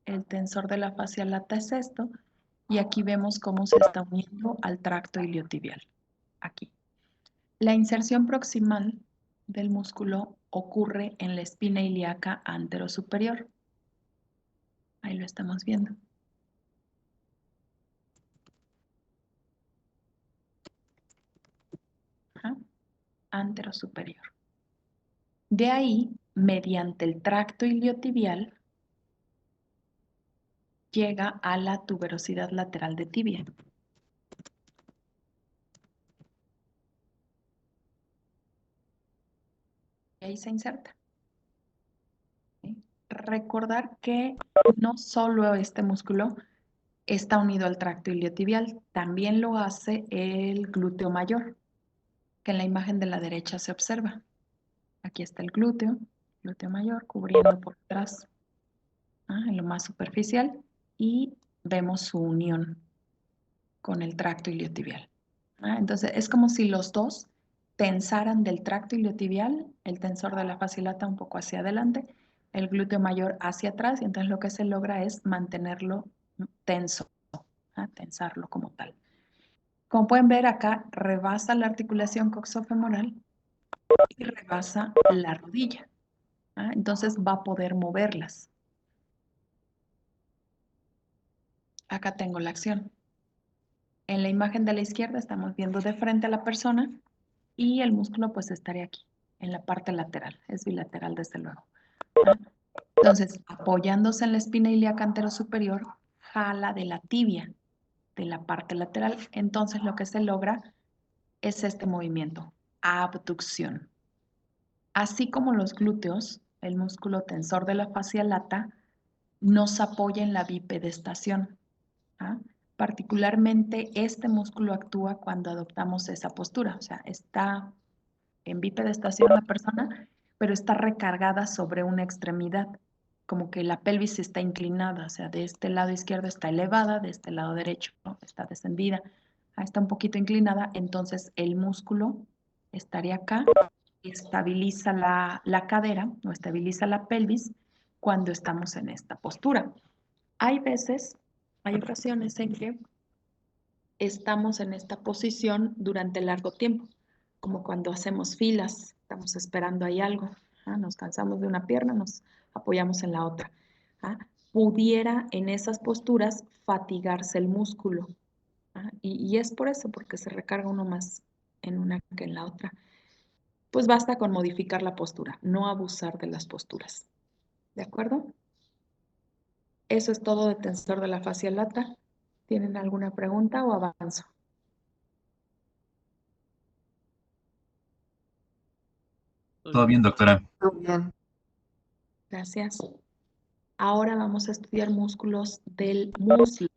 el tensor de la fascia lata es esto, y aquí vemos cómo se está uniendo al tracto iliotibial. Aquí. La inserción proximal del músculo ocurre en la espina ilíaca anterosuperior. Ahí lo estamos viendo. Ajá. Anterosuperior. De ahí, mediante el tracto iliotibial, llega a la tuberosidad lateral de tibia. Y ahí se inserta. ¿Sí? Recordar que no solo este músculo está unido al tracto iliotibial, también lo hace el glúteo mayor, que en la imagen de la derecha se observa. Aquí está el glúteo mayor, cubriendo por atrás, en lo más superficial, y vemos su unión con el tracto iliotibial. Entonces, es como si los dos tensaran del tracto iliotibial, el tensor de la fascia lata un poco hacia adelante, el glúteo mayor hacia atrás, y entonces lo que se logra es mantenerlo tenso, tensarlo como tal. Como pueden ver acá, rebasa la articulación coxofemoral y rebasa la rodilla. Entonces va a poder moverlas. Acá tengo la acción. En la imagen de la izquierda estamos viendo de frente a la persona y el músculo pues estaría aquí, en la parte lateral. Es bilateral desde luego. Entonces, apoyándose en la espina ilíaca anterosuperior, jala de la tibia, de la parte lateral. Entonces lo que se logra es este movimiento, abducción. Así como los glúteos, el músculo tensor de la fascia lata nos apoya en la bipedestación. Particularmente este músculo actúa cuando adoptamos esa postura, o sea, está en bipedestación la persona, pero está recargada sobre una extremidad, como que la pelvis está inclinada, o sea, de este lado izquierdo está elevada, de este lado derecho, ¿no?, está descendida, está un poquito inclinada, entonces el músculo estaría acá, estabiliza la cadera o estabiliza la pelvis cuando estamos en esta postura. Hay veces, hay ocasiones en que estamos en esta posición durante largo tiempo, como cuando hacemos filas, estamos esperando ahí algo, nos cansamos de una pierna, nos apoyamos en la otra. Pudiera en esas posturas fatigarse el músculo, y es por eso, porque se recarga uno más en una que en la otra. Pues basta con modificar la postura, no abusar de las posturas. ¿De acuerdo? Eso es todo de tensor de la fascia lata. ¿Tienen alguna pregunta o avanzo? Todo bien, doctora. Muy bien. Gracias. Ahora vamos a estudiar músculos del muslo.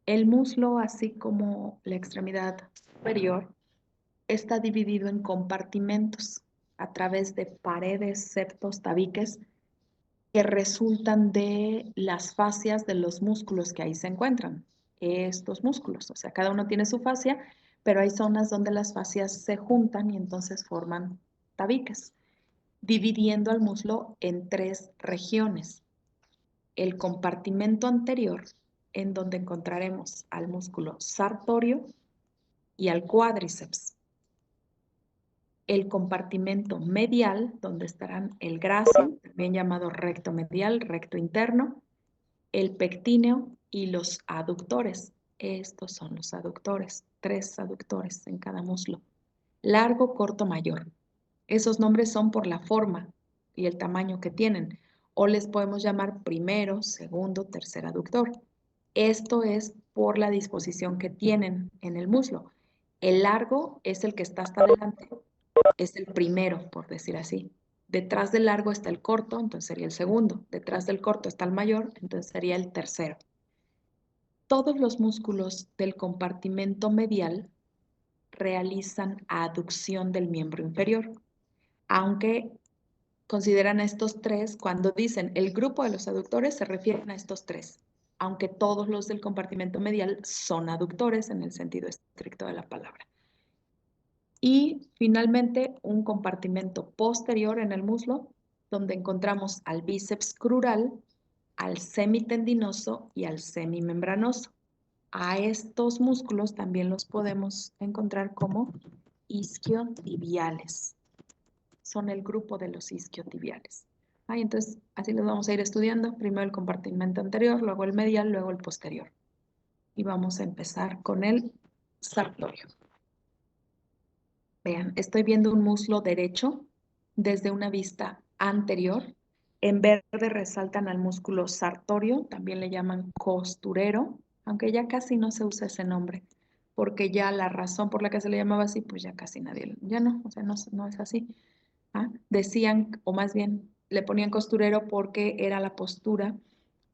El muslo, así como la extremidad superior, está dividido en compartimentos a través de paredes, septos, tabiques, que resultan de las fascias de los músculos que ahí se encuentran. Estos músculos, o sea, cada uno tiene su fascia, pero hay zonas donde las fascias se juntan y entonces forman tabiques, dividiendo al muslo en 3 regiones. El compartimento anterior, en donde encontraremos al músculo sartorio y al cuádriceps. El compartimento medial, donde estarán el grácil, también llamado recto medial, recto interno, el pectíneo y los aductores. Estos son los aductores, 3 aductores en cada muslo. Largo, corto, mayor. Esos nombres son por la forma y el tamaño que tienen, o les podemos llamar primero, segundo, tercer aductor. Esto es por la disposición que tienen en el muslo. El largo es el que está hasta adelante, es el primero, por decir así. Detrás del largo está el corto, entonces sería el segundo. Detrás del corto está el mayor, entonces sería el tercero. Todos los músculos del compartimento medial realizan aducción del miembro inferior, aunque consideran a estos 3, cuando dicen el grupo de los aductores, se refieren a estos 3, aunque todos los del compartimento medial son aductores en el sentido estricto de la palabra. Y finalmente un compartimento posterior en el muslo, donde encontramos al bíceps crural, al semitendinoso y al semimembranoso. A estos músculos también los podemos encontrar como isquiotibiales. Son el grupo de los isquiotibiales. Entonces, así los vamos a ir estudiando. Primero el compartimento anterior, luego el medial, luego el posterior. Y vamos a empezar con el sartorio. Vean, estoy viendo un muslo derecho desde una vista anterior. En verde resaltan al músculo sartorio, también le llaman costurero, aunque ya casi no se usa ese nombre, porque ya la razón por la que se le llamaba así, pues ya casi nadie, ya no, o sea, no es así. Decían, o más bien le ponían costurero porque era la postura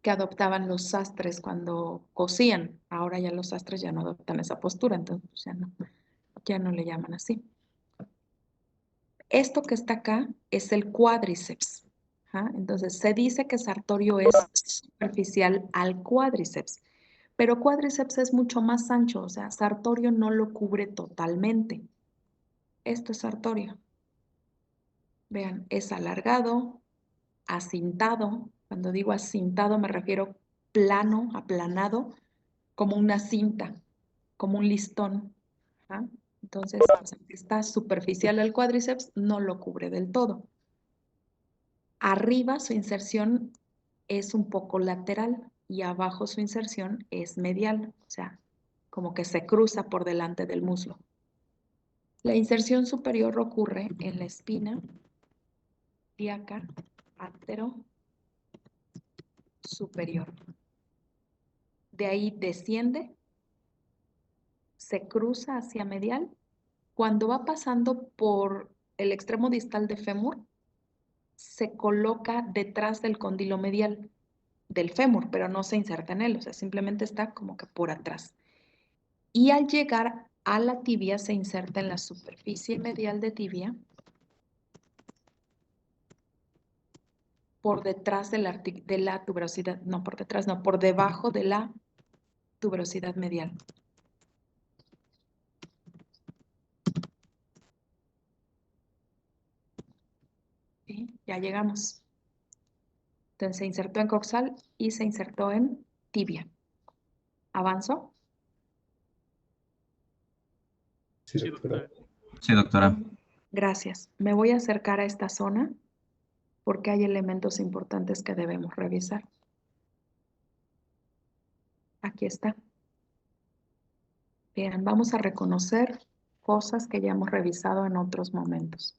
que adoptaban los sastres cuando cosían. Ahora ya los sastres ya no adoptan esa postura, entonces pues, ya no le llaman así. Esto que está acá es el cuádriceps. Entonces se dice que sartorio es superficial al cuádriceps, pero cuádriceps es mucho más ancho, o sea, sartorio no lo cubre totalmente. Esto es sartorio. Vean, es alargado, acintado. Cuando digo acintado me refiero plano, aplanado, como una cinta, como un listón. Entonces, está superficial al cuádriceps, no lo cubre del todo. Arriba su inserción es un poco lateral y abajo su inserción es medial, o sea, como que se cruza por delante del muslo. La inserción superior ocurre en la espina ilíaca antero superior. De ahí desciende, se cruza hacia medial. Cuando va pasando por el extremo distal de fémur, se coloca detrás del cóndilo medial del fémur, pero no se inserta en él, o sea, simplemente está como que por atrás. Y al llegar a la tibia se inserta en la superficie medial de tibia por detrás de la tuberosidad, no por detrás, no, por debajo de la tuberosidad medial. ¿Sí? Ya llegamos. Entonces se insertó en coxal y se insertó en tibia. ¿Avanzo? Sí, doctora. Sí, doctora. Gracias. Me voy a acercar a esta zona porque hay elementos importantes que debemos revisar. Aquí está. Bien, vamos a reconocer cosas que ya hemos revisado en otros momentos.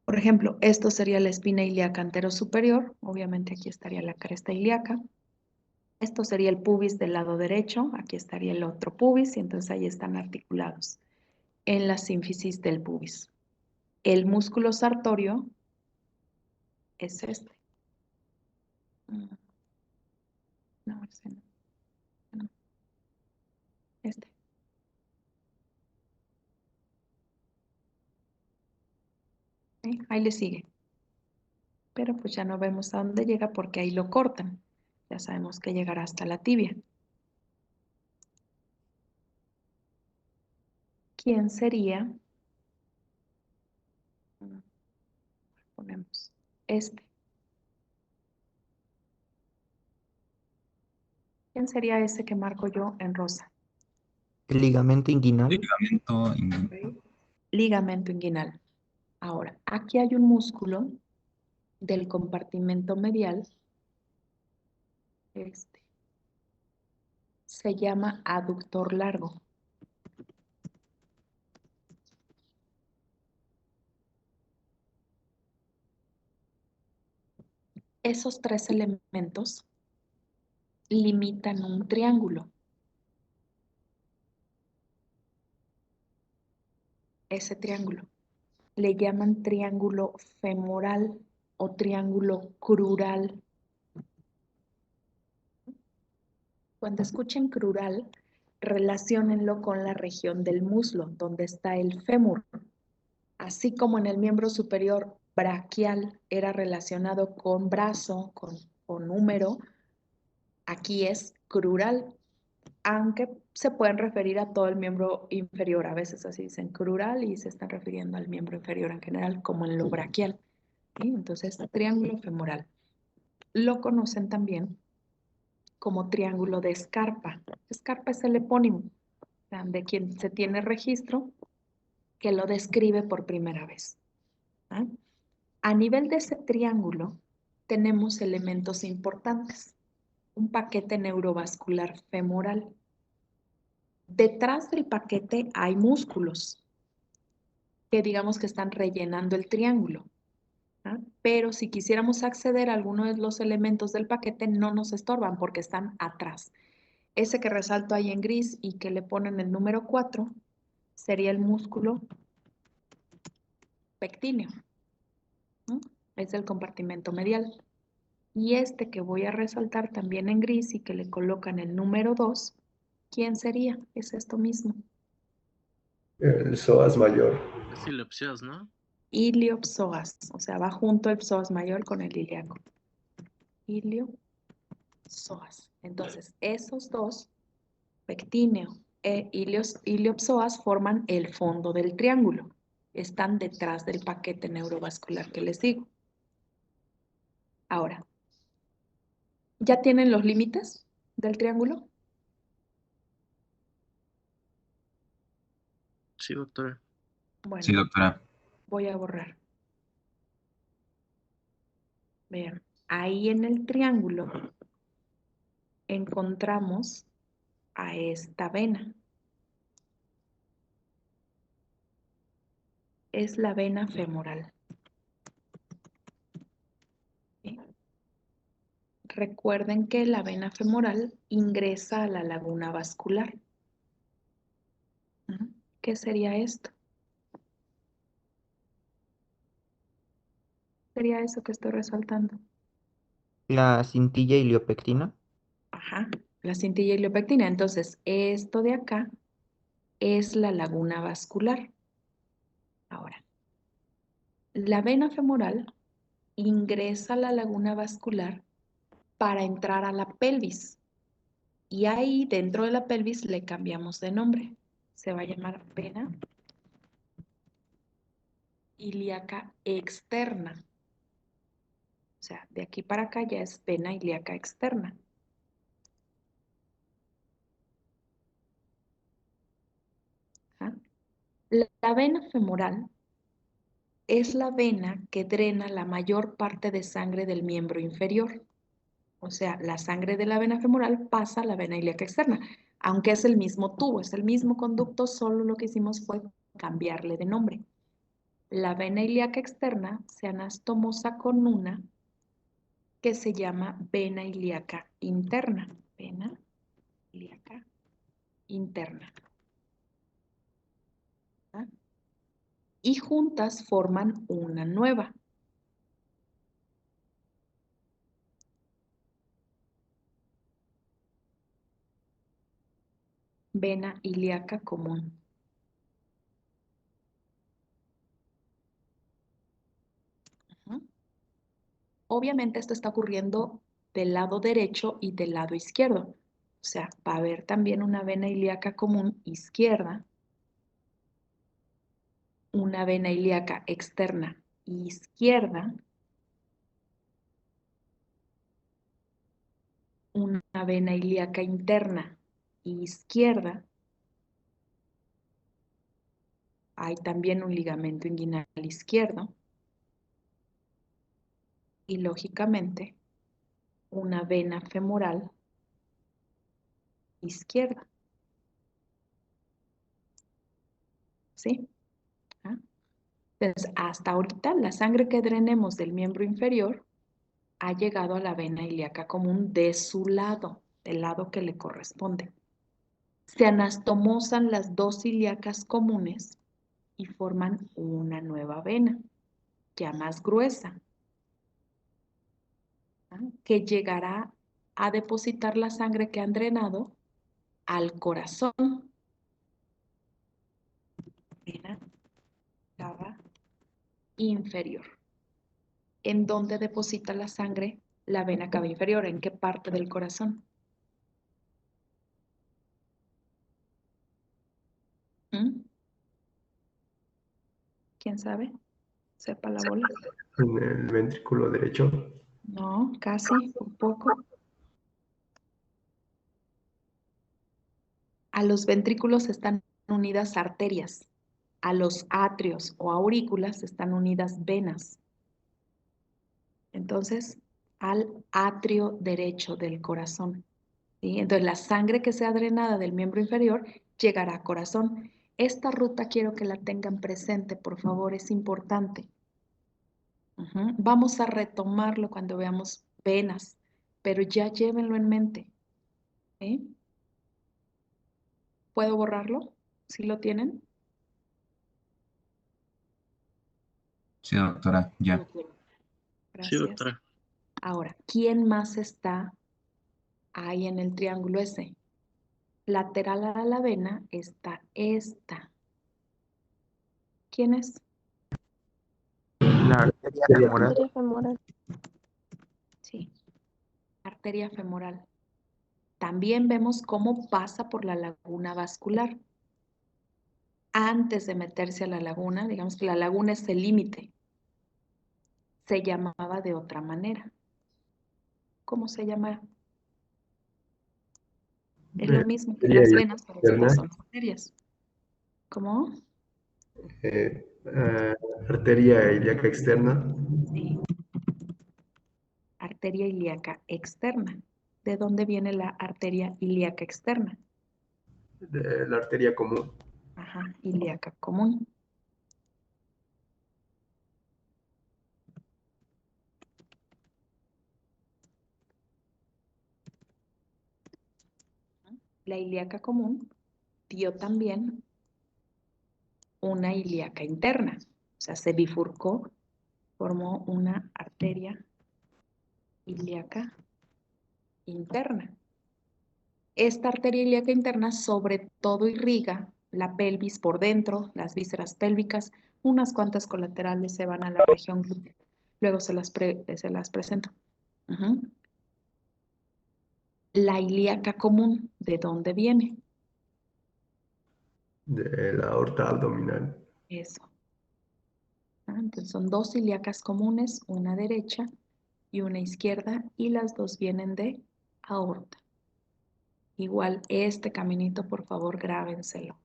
Por ejemplo, esto sería la espina ilíaca antero superior. Obviamente aquí estaría la cresta ilíaca. Esto sería el pubis del lado derecho. Aquí estaría el otro pubis y entonces ahí están articulados en la sínfisis del pubis. El músculo sartorio es este. No, ese no. No. Este. Ahí le sigue. Pero pues ya no vemos a dónde llega porque ahí lo cortan. Ya sabemos que llegará hasta la tibia. ¿Quién sería? Ponemos este. ¿Quién sería ese que marco yo en rosa? El ligamento inguinal. Ligamento inguinal. Ahora, aquí hay un músculo del compartimento medial. Este. Se llama aductor largo. Esos tres elementos limitan un triángulo. Ese triángulo le llaman triángulo femoral o triángulo crural. Cuando escuchen crural, relaciónenlo con la región del muslo, donde está el fémur. Así como en el miembro superior braquial era relacionado con brazo, con húmero, aquí es crural, aunque se pueden referir a todo el miembro inferior. A veces así dicen crural y se están refiriendo al miembro inferior en general, como en lo braquial. ¿Sí? Entonces, triángulo femoral. lo conocen también como triángulo de Scarpa. Scarpa es el epónimo, o sea, de quien se tiene registro que lo describe por primera vez. ¿Ah? A nivel de ese triángulo tenemos elementos importantes. Un paquete neurovascular femoral. Detrás del paquete hay músculos que digamos que están rellenando el triángulo. ¿Ah? Pero si quisiéramos acceder a alguno de los elementos del paquete, no nos estorban porque están atrás. Ese que resalto ahí en gris y que le ponen el número 4 sería el músculo pectíneo. ¿No? Es el compartimento medial. Y este que voy a resaltar también en gris y que le colocan el número 2, ¿quién sería? Es esto mismo. El psoas mayor. Es ilipsias, ¿no? Iliopsoas, o sea, va junto el psoas mayor con el ilíaco. Iliopsoas. Entonces, esos dos, pectíneo e iliopsoas, forman el fondo del triángulo. Están detrás del paquete neurovascular que les digo. Ahora, ¿ya tienen los límites del triángulo? Sí, doctora. Bueno, Sí, doctora. voy a borrar. Vean, ahí en el triángulo encontramos a esta vena. Es la vena femoral. ¿Sí? Recuerden que la vena femoral ingresa a la laguna vascular. ¿Mm? ¿Qué sería esto? Sería eso que estoy resaltando. La cintilla iliopectina. Ajá, la cintilla iliopectina. Entonces, esto de acá es la laguna vascular. Ahora, la vena femoral ingresa a la laguna vascular para entrar a la pelvis. Y ahí dentro de la pelvis le cambiamos de nombre. Se va a llamar vena ilíaca externa. O sea, de aquí para acá ya es vena ilíaca externa. ¿Ah? La vena femoral es la vena que drena la mayor parte de sangre del miembro inferior. O sea, la sangre de la vena femoral pasa a la vena ilíaca externa, aunque es el mismo tubo, es el mismo conducto, solo lo que hicimos fue cambiarle de nombre. La vena ilíaca externa se anastomosa con una que se llama vena ilíaca interna. Vena ilíaca interna. ¿Ah? Y juntas forman una nueva. Vena ilíaca común. Ujú. Obviamente esto está ocurriendo del lado derecho y del lado izquierdo. O sea, va a haber también una vena ilíaca común izquierda, una vena ilíaca externa izquierda, una vena ilíaca interna izquierda. Hay también un ligamento inguinal izquierdo. Y lógicamente una vena femoral izquierda. ¿Sí? ¿Ah? Entonces, hasta ahorita la sangre que drenemos del miembro inferior ha llegado a la vena ilíaca común de su lado, del lado que le corresponde. Se anastomosan las dos ilíacas comunes y forman una nueva vena, ya más gruesa, ¿ah? Que llegará a depositar la sangre que han drenado al corazón. Vena cava inferior. ¿En dónde deposita la sangre la vena cava inferior? ¿En qué parte del corazón? ¿Mm? ¿Quién sabe? Sepa la bola. En el ventrículo derecho. No, casi, un poco. A los ventrículos están unidas arterias. A los atrios o aurículas están unidas venas. Entonces, al atrio derecho del corazón. ¿Sí? Entonces, la sangre que sea drenada del miembro inferior llegará al corazón. Esta ruta quiero que la tengan presente, por favor, es importante. Vamos a retomarlo cuando veamos venas, pero ya llévenlo en mente. ¿Sí? ¿Puedo borrarlo? ¿Sí lo tienen? Sí, doctora, ya. Sí, Gracias. doctora. Ahora, ¿quién más está ahí en el triángulo ese? Lateral a la vena está esta. ¿Quién es? La arteria femoral. Arteria femoral. Sí, arteria femoral. También vemos cómo pasa por la laguna vascular. Antes de meterse a la laguna, digamos que la laguna es el límite. Se llamaba de otra manera. ¿Cómo se llama? Es lo mismo que las venas, pero estas son arterias. ¿Cómo? Arteria ilíaca externa. Sí. Arteria ilíaca externa. ¿De dónde viene la arteria ilíaca externa? De la arteria común. Ajá, ilíaca común. La ilíaca común dio también una ilíaca interna. O sea, se bifurcó, formó una arteria ilíaca interna. Esta arteria ilíaca interna sobre todo irriga la pelvis por dentro, las vísceras pélvicas, unas cuantas colaterales se van a la región glútea. Luego se las presento. La ilíaca común, ¿de dónde viene? De la aorta abdominal. Eso. Entonces son dos ilíacas comunes, una derecha y una izquierda, y las dos vienen de aorta. Igual este caminito, por favor, grábenselo.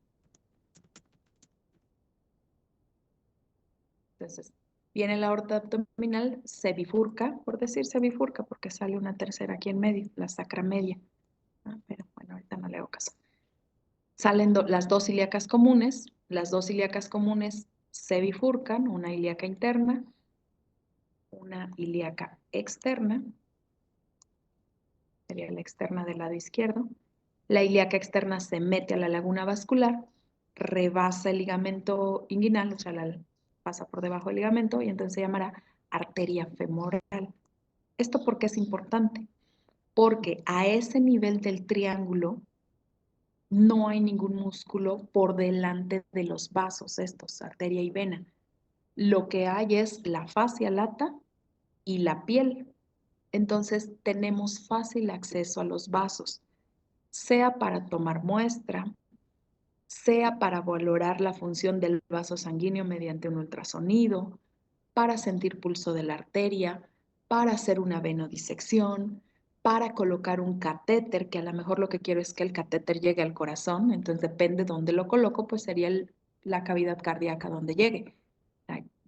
Entonces, viene la aorta abdominal, se bifurca, por decir se bifurca, porque sale una tercera aquí en medio, la sacra media. Pero bueno, ahorita no le hago caso. Salen las dos ilíacas comunes se bifurcan, una ilíaca interna, una ilíaca externa, sería la externa del lado izquierdo. La ilíaca externa se mete a la laguna vascular, rebasa el ligamento inguinal, o sea, pasa por debajo del ligamento y entonces se llamará arteria femoral. ¿Esto por qué es importante? Porque a ese nivel del triángulo no hay ningún músculo por delante de los vasos, estos, arteria y vena. Lo que hay es la fascia lata y la piel. Entonces tenemos fácil acceso a los vasos, sea para tomar muestra, sea para valorar la función del vaso sanguíneo mediante un ultrasonido, para sentir pulso de la arteria, para hacer una venodisección, para colocar un catéter, que a lo mejor lo que quiero es que el catéter llegue al corazón, entonces depende de dónde lo coloco, pues sería la cavidad cardíaca donde llegue.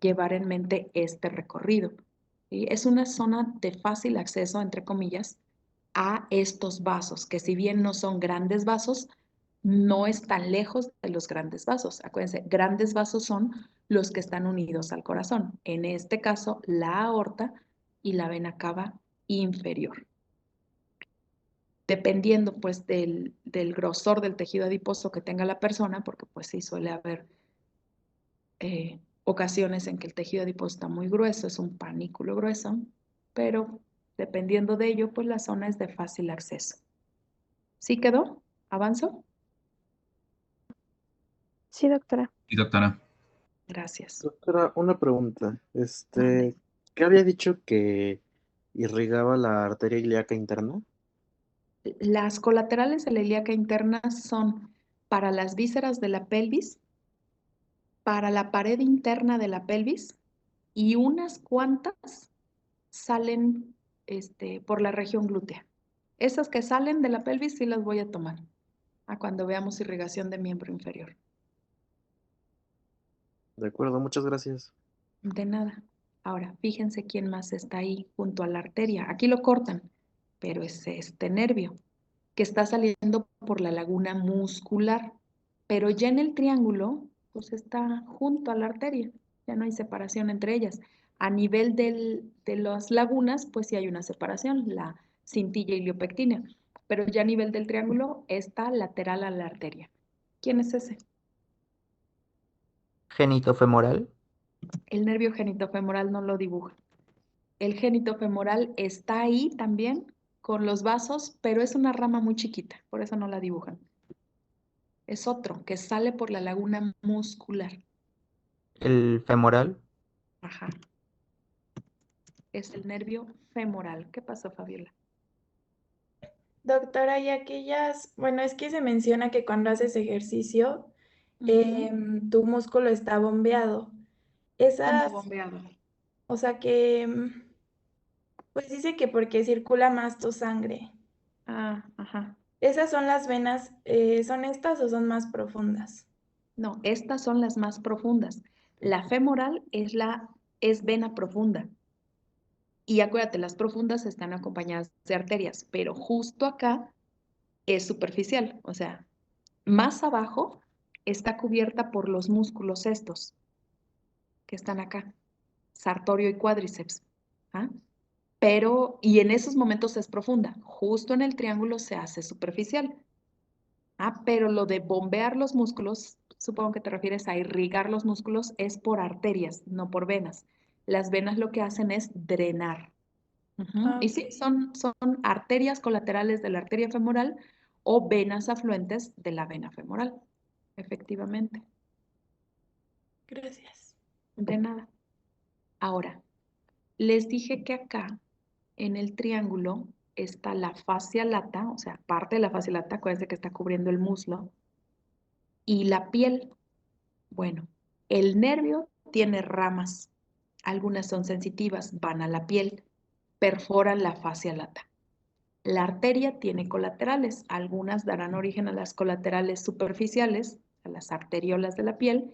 Llevar en mente este recorrido. ¿Sí? Es una zona de fácil acceso, entre comillas, a estos vasos, que si bien no son grandes vasos, no están lejos de los grandes vasos. Acuérdense, grandes vasos son los que están unidos al corazón. En este caso, la aorta y la vena cava inferior. Dependiendo pues del grosor del tejido adiposo que tenga la persona, porque pues sí suele haber ocasiones en que el tejido adiposo está muy grueso, es un panículo grueso, pero dependiendo de ello, pues la zona es de fácil acceso. ¿Sí quedó? ¿Avanzo? Sí, doctora. Sí, doctora. Gracias. Doctora, una pregunta. Mande. ¿Qué había dicho que irrigaba la arteria ilíaca interna? Las colaterales de la ilíaca interna son para las vísceras de la pelvis, para la pared interna de la pelvis y unas cuantas salen por la región glútea. Esas que salen de la pelvis sí las voy a tomar cuando veamos irrigación de miembro inferior. De acuerdo, muchas gracias. De nada. Ahora, fíjense quién más está ahí junto a la arteria. Aquí lo cortan, pero es este nervio que está saliendo por la laguna muscular. Pero ya en el triángulo, pues está junto a la arteria. Ya no hay separación entre ellas. A nivel de las lagunas, pues sí hay una separación, la cintilla iliopectínea. Pero ya a nivel del triángulo está lateral a la arteria. ¿Quién es ese? Genitofemoral. El nervio genitofemoral no lo dibuja. El genitofemoral está ahí también con los vasos, pero es una rama muy chiquita, por eso no la dibujan. Es otro que sale por la laguna muscular. El femoral. Ajá. Es el nervio femoral. ¿Qué pasó, Fabiola? Doctora, y aquellas, bueno, es que se menciona que cuando haces ejercicio, tu músculo está bombeado. ¿Cómo Esas, bombeado? o sea que, pues dice que porque circula más tu sangre. Ajá. ¿Esas son las venas, son estas o son más profundas? No, estas son las más profundas. La femoral es vena profunda. Y acuérdate, las profundas están acompañadas de arterias, pero justo acá es superficial, o sea, más abajo está cubierta por los músculos estos que están acá, sartorio y cuádriceps. ¿Ah? Y en esos momentos es profunda. Justo en el triángulo se hace superficial. Pero lo de bombear los músculos, supongo que te refieres a irrigar los músculos, es por arterias, no por venas. Las venas lo que hacen es drenar. Y sí, Ok, son arterias colaterales de la arteria femoral o venas afluentes de la vena femoral, efectivamente. gracias. De nada. Ahora, les dije que acá en el triángulo está la fascia lata, o sea, parte de la fascia lata, acuérdense que está cubriendo el muslo, y la piel. Bueno, el nervio tiene ramas, algunas son sensitivas, van a la piel, perforan la fascia lata. La arteria tiene colaterales, algunas darán origen a las colaterales superficiales, a las arteriolas de la piel,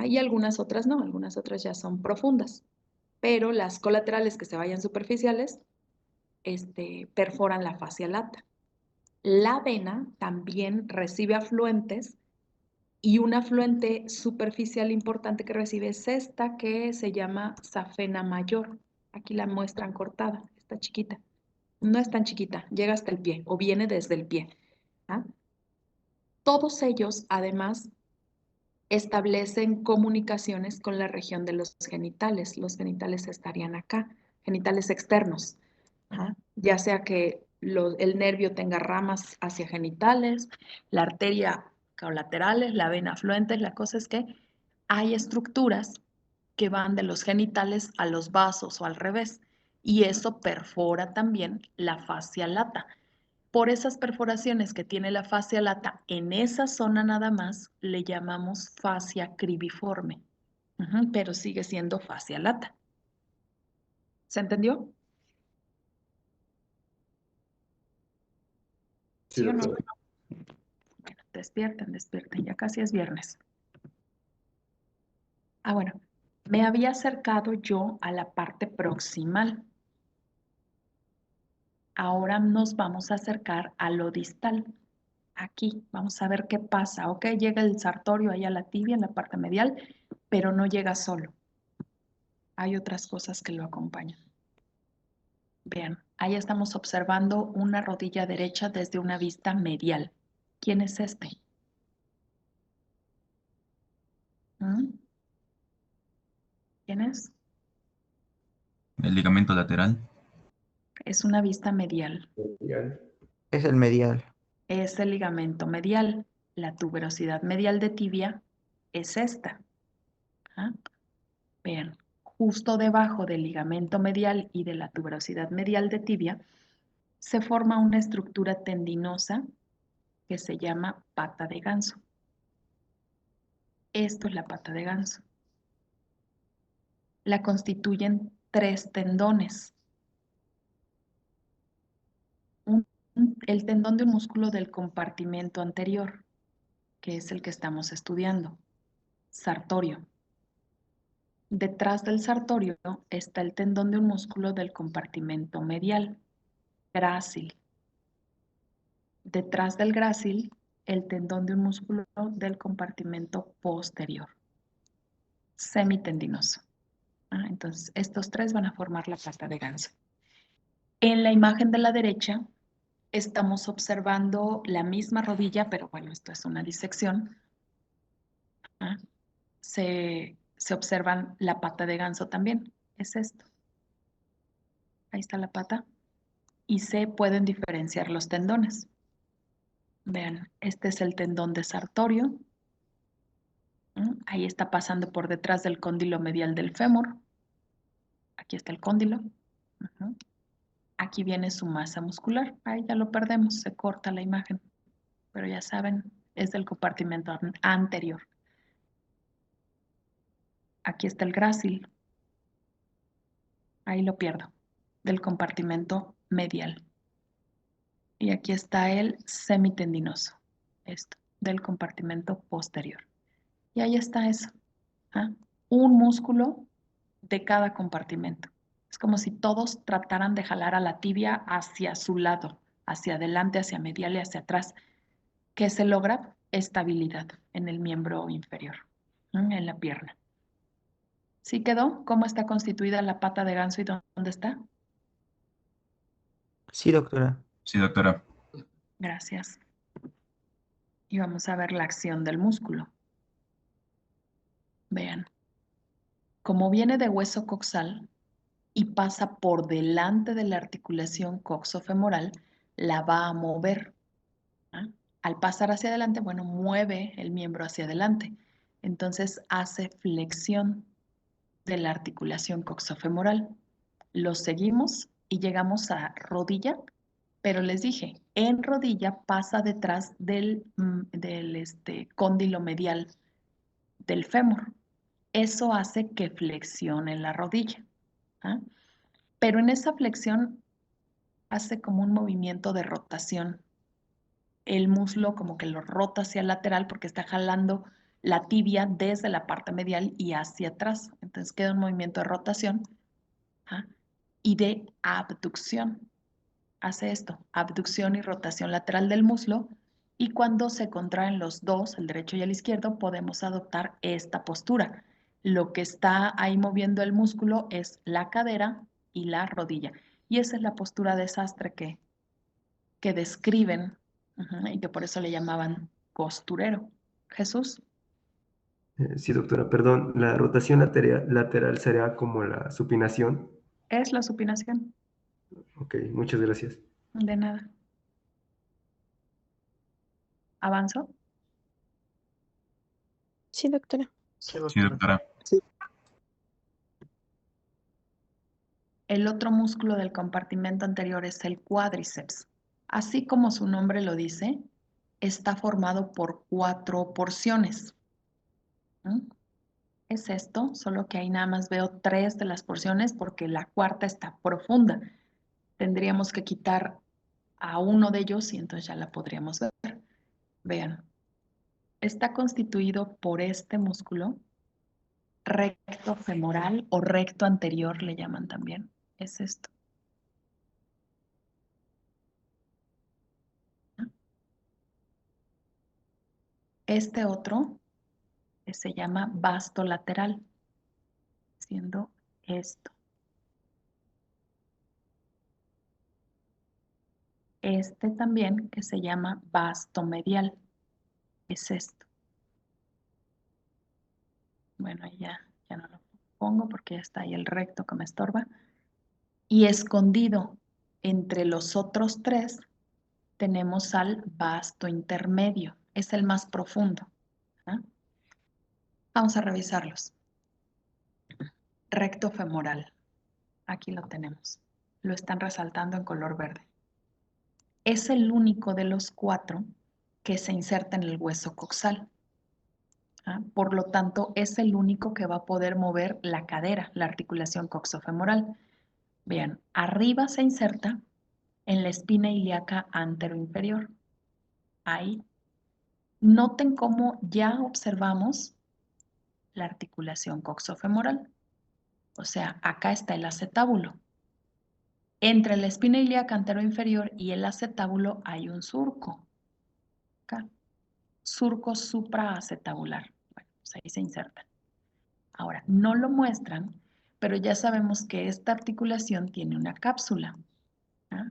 y algunas otras no, algunas otras ya son profundas. Pero las colaterales que se vayan superficiales, perforan la fascia lata. La vena también recibe afluentes y un afluente superficial importante que recibe es esta que se llama safena mayor. Aquí la muestran cortada, está chiquita. No es tan chiquita, llega hasta el pie o viene desde el pie. ¿Ah? Todos ellos, además, establecen comunicaciones con la región de los genitales. Los genitales estarían acá, genitales externos. Ya sea que el nervio tenga ramas hacia genitales, la arteria colaterales, la vena afluentes, la cosa es que hay estructuras que van de los genitales a los vasos o al revés, y eso perfora también la fascia lata. Por esas perforaciones que tiene la fascia lata, en esa zona nada más le llamamos fascia cribiforme, pero sigue siendo fascia lata. ¿Se entendió? Sí, ¿Sí o no? doctora. Bueno, despierten, ya casi es viernes. Bueno, me había acercado yo a la parte proximal. Ahora nos vamos a acercar a lo distal. Aquí, vamos a ver qué pasa. Ok, llega el sartorio ahí a la tibia, en la parte medial, pero no llega solo. Hay otras cosas que lo acompañan. Vean, ahí estamos observando una rodilla derecha desde una vista medial. ¿Quién es este? ¿Mm? ¿Quién es? El ligamento lateral. Es una vista medial. Genial. Es el medial. Es el ligamento medial. La tuberosidad medial de tibia es esta. ¿Ah? Vean, justo debajo del ligamento medial y de la tuberosidad medial de tibia se forma una estructura tendinosa que se llama pata de ganso. Esto es la pata de ganso. La constituyen 3 tendones. el tendón de un músculo del compartimento anterior, que es el que estamos estudiando, sartorio. Detrás del sartorio está el tendón de un músculo del compartimento medial, grácil. Detrás del grácil, el tendón de un músculo del compartimento posterior, semitendinoso. Entonces, estos tres van a formar la pata de ganso. En la imagen de la derecha, estamos observando la misma rodilla, pero bueno, esto es una disección. Se observan la pata de ganso también, es esto. Ahí está la pata. Y se pueden diferenciar los tendones. Vean, este es el tendón de sartorio. Ahí está pasando por detrás del cóndilo medial del fémur. Aquí está el cóndilo. Aquí viene su masa muscular. Ahí ya lo perdemos, se corta la imagen. Pero ya saben, es del compartimento anterior. Aquí está el grácil. Ahí lo pierdo, del compartimento medial. Y aquí está el semitendinoso, esto, del compartimento posterior. Y ahí está eso. Un músculo de cada compartimento. Es como si todos trataran de jalar a la tibia hacia su lado, hacia adelante, hacia medial y hacia atrás. ¿Qué se logra? Estabilidad en el miembro inferior, en la pierna. ¿Sí quedó? ¿Cómo está constituida la pata de ganso y dónde está? Sí, doctora. Sí, doctora. Gracias. Y vamos a ver la acción del músculo. Vean. Como viene de hueso coxal y pasa por delante de la articulación coxofemoral, la va a mover. Al pasar hacia adelante, bueno, mueve el miembro hacia adelante. Entonces hace flexión de la articulación coxofemoral. Lo seguimos y llegamos a rodilla, pero les dije, en rodilla pasa detrás del cóndilo medial del fémur. Eso hace que flexione la rodilla. Pero en esa flexión hace como un movimiento de rotación. El muslo como que lo rota hacia el lateral porque está jalando la tibia desde la parte medial y hacia atrás. Entonces queda un movimiento de rotación y de abducción. Hace esto, abducción y rotación lateral del muslo, y cuando se contraen los dos, el derecho y el izquierdo, podemos adoptar esta postura. Lo que está ahí moviendo el músculo es la cadera y la rodilla. Y esa es la postura de sastre que describen y que por eso le llamaban costurero. Jesús. Sí, doctora, perdón. La rotación lateral será como la supinación. Es la supinación. Ok, muchas gracias. De nada. ¿Avanzo? Sí, doctora. Sí, Sí, doctora. doctora. El otro músculo del compartimento anterior es el cuádriceps. Así como su nombre lo dice, está formado por 4 porciones. Es esto, solo que ahí nada más veo 3 de las porciones porque la cuarta está profunda. Tendríamos que quitar a uno de ellos y entonces ya la podríamos ver. Vean, está constituido por este músculo recto femoral o recto anterior, le llaman también. Es esto. Este otro se llama vasto lateral, siendo esto. Este también que se llama vasto medial, es esto. Bueno, ya no lo pongo porque ya está ahí el recto que me estorba. Y escondido entre los otros 3 tenemos al vasto intermedio, es el más profundo. Vamos a revisarlos. Recto femoral, aquí lo tenemos. Lo están resaltando en color verde. Es el único de los 4 que se inserta en el hueso coxal. Por lo tanto, es el único que va a poder mover la cadera, la articulación coxofemoral. Vean, arriba se inserta en la espina ilíaca anteroinferior. Ahí. Noten cómo ya observamos la articulación coxofemoral. O sea, acá está el acetábulo. Entre la espina ilíaca anteroinferior y el acetábulo hay un surco. Acá. Surco supraacetabular. Bueno, pues ahí se insertan. Ahora, no lo muestran, pero ya sabemos que esta articulación tiene una cápsula. ¿Ah?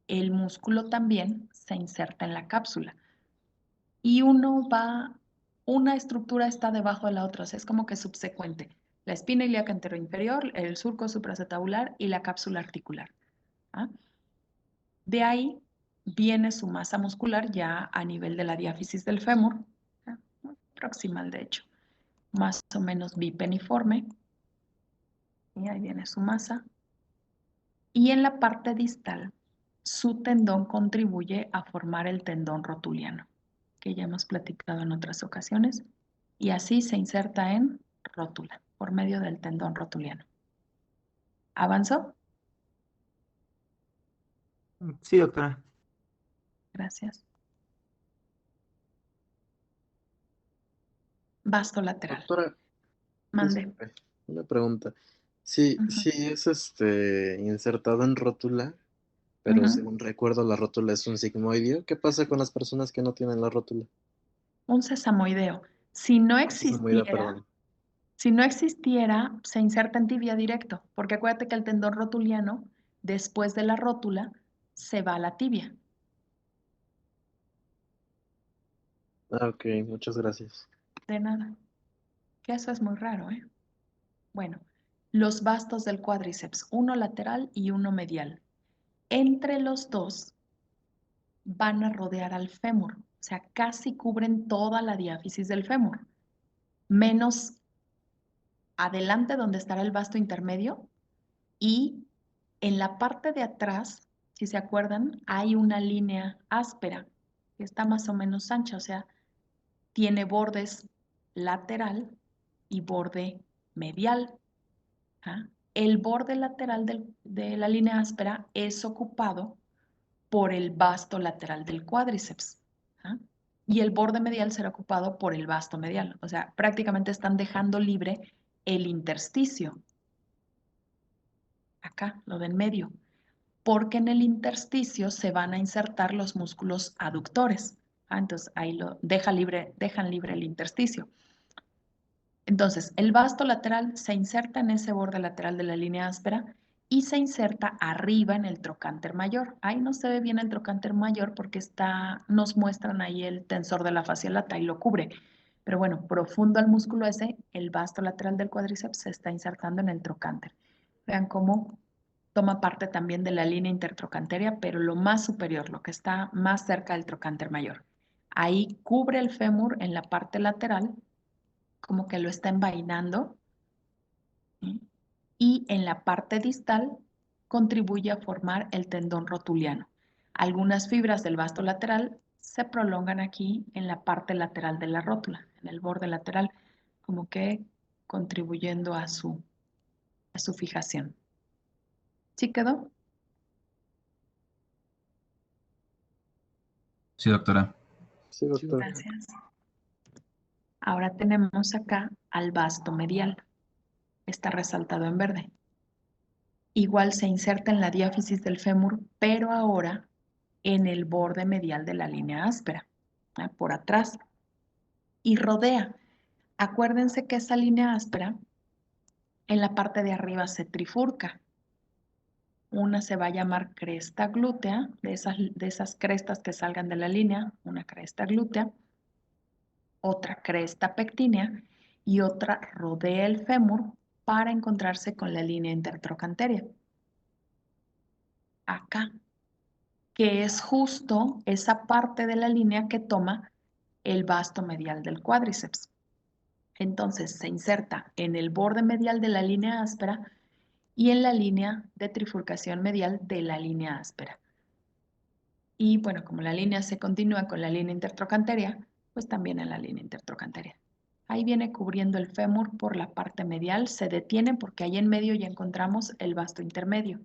El músculo también se inserta en la cápsula. Y una estructura está debajo de la otra, o sea, es como que subsecuente. La espina ilíaca anteroinferior, el surco supraacetabular y la cápsula articular. ¿Ah? De ahí viene su masa muscular ya a nivel de la diáfisis del fémur, ¿ah? Proximal de hecho, más o menos bipeniforme. Y ahí viene su masa. Y en la parte distal, su tendón contribuye a formar el tendón rotuliano, que ya hemos platicado en otras ocasiones, y así se inserta en rótula, por medio del tendón rotuliano. ¿Avanzó? Sí, doctora. Gracias. Vasto lateral. Doctora, Mande. disculpe, una pregunta. Sí, Ujú. sí es insertado en rótula, pero Ujú. según recuerdo la rótula es un sigmoideo. ¿Qué pasa con las personas que no tienen la rótula? Un sesamoideo. Si no Sigmoidea, existiera, perdón. si no existiera, se inserta en tibia directo, porque acuérdate que el tendón rotuliano, después de la rótula, se va a la tibia. Ah, ok, muchas gracias. De nada. Que eso es muy raro, ¿eh? Bueno, los bastos del cuádriceps, uno lateral y uno medial. Entre los dos van a rodear al fémur, o sea, casi cubren toda la diáfisis del fémur, menos adelante donde estará el vasto intermedio y en la parte de atrás, si se acuerdan, hay una línea áspera que está más o menos ancha, o sea, tiene bordes lateral y borde medial. ¿Ah? El borde lateral de la línea áspera es ocupado por el vasto lateral del cuádriceps. ¿Ah? Y el borde medial será ocupado por el vasto medial. O sea, prácticamente están dejando libre el intersticio. Acá, lo del medio. Porque en el intersticio se van a insertar los músculos aductores. ¿Ah? Entonces ahí dejan libre el intersticio. Entonces, el vasto lateral se inserta en ese borde lateral de la línea áspera y se inserta arriba en el trocánter mayor. Ahí no se ve bien el trocánter mayor porque nos muestran ahí el tensor de la fascia lata y lo cubre. Pero bueno, profundo al músculo ese, el vasto lateral del cuádriceps se está insertando en el trocánter. Vean cómo toma parte también de la línea intertrocántea, pero lo más superior, lo que está más cerca del trocánter mayor. Ahí cubre el fémur en la parte lateral, como que lo está envainando, ¿sí? Y en la parte distal contribuye a formar el tendón rotuliano. Algunas fibras del vasto lateral se prolongan aquí en la parte lateral de la rótula, en el borde lateral, como que contribuyendo a su fijación. ¿Sí quedó? Sí, doctora. Sí, doctor. Gracias. Ahora tenemos acá al vasto medial. Está resaltado en verde. Igual se inserta en la diáfisis del fémur, pero ahora en el borde medial de la línea áspera, por atrás, y rodea. Acuérdense que esa línea áspera en la parte de arriba se trifurca. Una se va a llamar cresta glútea, de esas crestas que salgan de la línea, una cresta glútea, otra cresta pectínea y otra rodea el fémur para encontrarse con la línea intertrochantea. Acá, que es justo esa parte de la línea que toma el vasto medial del cuádriceps. Entonces se inserta en el borde medial de la línea áspera y en la línea de trifurcación medial de la línea áspera. Y bueno, como la línea se continúa con la línea intertrochantea, pues también en la línea intertrochantea. Ahí viene cubriendo el fémur por la parte medial, se detiene porque ahí en medio ya encontramos el vasto intermedio.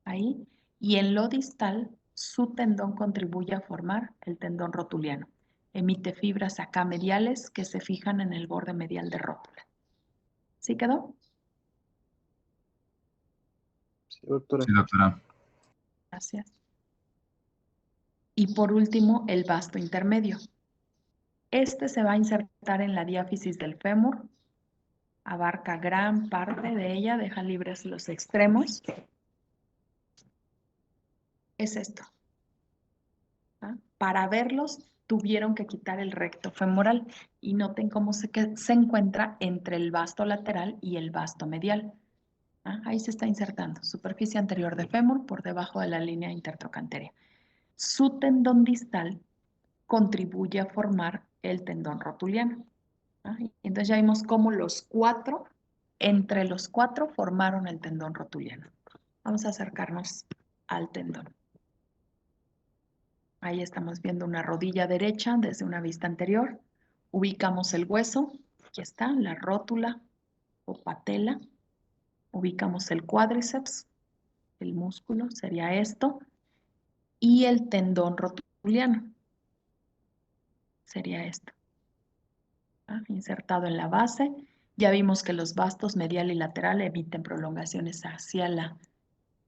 Ahí. Y en lo distal, su tendón contribuye a formar el tendón rotuliano. Emite fibras acá mediales que se fijan en el borde medial de rótula. ¿Sí quedó? Sí, doctora. Sí, doctora. Gracias. Y por último, el vasto intermedio. Este se va a insertar en la diáfisis del fémur. Abarca gran parte de ella, deja libres los extremos. Es esto. ¿Ah? Para verlos tuvieron que quitar el recto femoral y noten cómo se encuentra entre el vasto lateral y el vasto medial. ¿Ah? Ahí se está insertando, superficie anterior de fémur por debajo de la línea intertrochanterea. Su tendón distal contribuye a formar el tendón rotuliano. ¿Ah? Entonces ya vimos cómo entre los cuatro formaron el tendón rotuliano. Vamos a acercarnos al tendón. Ahí estamos viendo una rodilla derecha desde una vista anterior. Ubicamos el hueso, aquí está, la rótula o patela. Ubicamos el cuádriceps, el músculo, sería esto. Y el tendón rotuliano, sería esto. ¿Ah? Insertado en la base. Ya vimos que los vastos medial y lateral emiten prolongaciones hacia la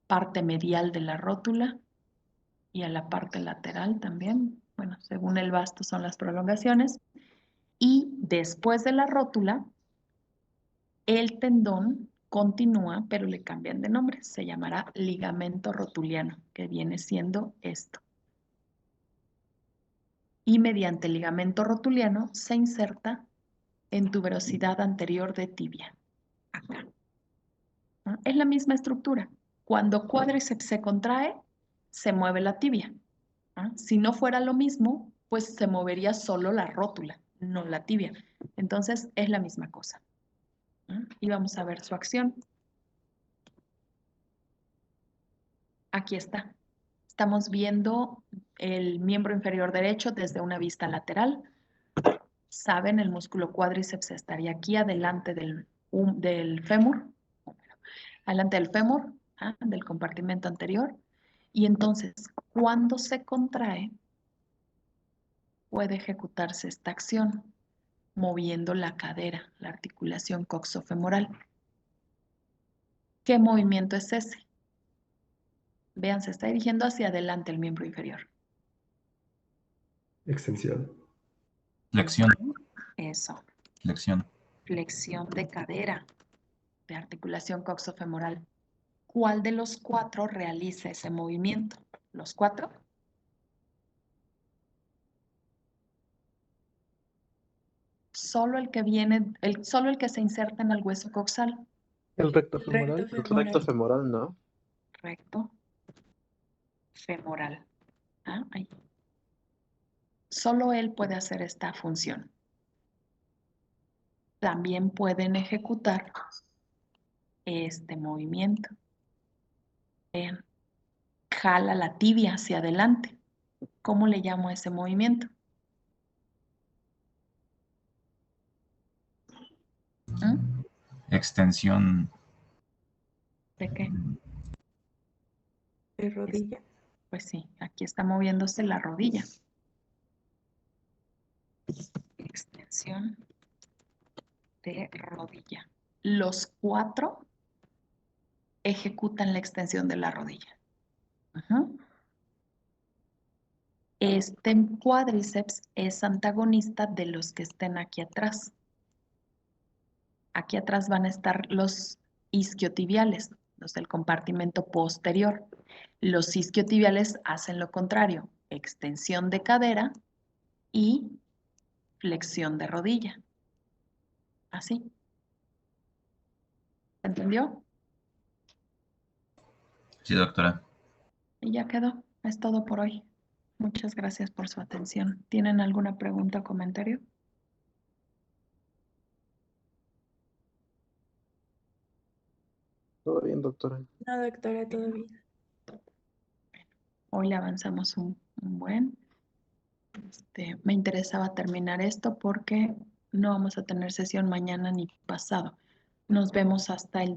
parte medial de la rótula y a la parte lateral también. Bueno, según el vasto son las prolongaciones. Y después de la rótula, el tendón continúa, pero le cambian de nombre. Se llamará ligamento rotuliano, que viene siendo esto. Y mediante el ligamento rotuliano se inserta en tuberosidad anterior de tibia. Acá. ¿No? Es la misma estructura. Cuando cuádriceps se contrae, se mueve la tibia. ¿Ah? Si no fuera lo mismo, pues se movería solo la rótula, no la tibia. Entonces es la misma cosa. ¿Ah? Y vamos a ver su acción. Aquí está. Estamos viendo el miembro inferior derecho desde una vista lateral. Saben, el músculo cuádriceps estaría aquí adelante del fémur, adelante del fémur, del compartimento anterior. Y entonces, cuando se contrae, puede ejecutarse esta acción, moviendo la cadera, la articulación coxofemoral. ¿Qué movimiento es ese? Vean, se está dirigiendo hacia adelante el miembro inferior. Extensión. Flexión. Eso. Flexión. Flexión de cadera, de articulación coxofemoral. ¿Cuál de los cuatro realiza ese movimiento? ¿Los cuatro? Solo el que viene, solo el que se inserta en el hueso coxal. El recto Recto femoral. El femoral. recto femoral, ¿no? Recto femoral. Ahí. Solo él puede hacer esta función. También pueden ejecutar este movimiento. Vean, jala la tibia hacia adelante. ¿Cómo le llamo a ese movimiento? Extensión. ¿De qué? De rodilla. Pues sí, aquí está moviéndose la rodilla. Extensión de rodilla. Los cuatro ejecutan la extensión de la rodilla. Este cuádriceps es antagonista de los que estén aquí atrás. Aquí atrás van a estar los isquiotibiales, los del compartimento posterior. Los isquiotibiales hacen lo contrario, extensión de cadera y flexión de rodilla. Así. ¿Entendió? Sí, doctora. Y ya quedó. Es todo por hoy. Muchas gracias por su atención. ¿Tienen alguna pregunta o comentario? Todo bien, doctora. No, doctora, todo bien. Hoy le avanzamos un buen. Me interesaba terminar esto porque no vamos a tener sesión mañana ni pasado. Nos vemos hasta el día.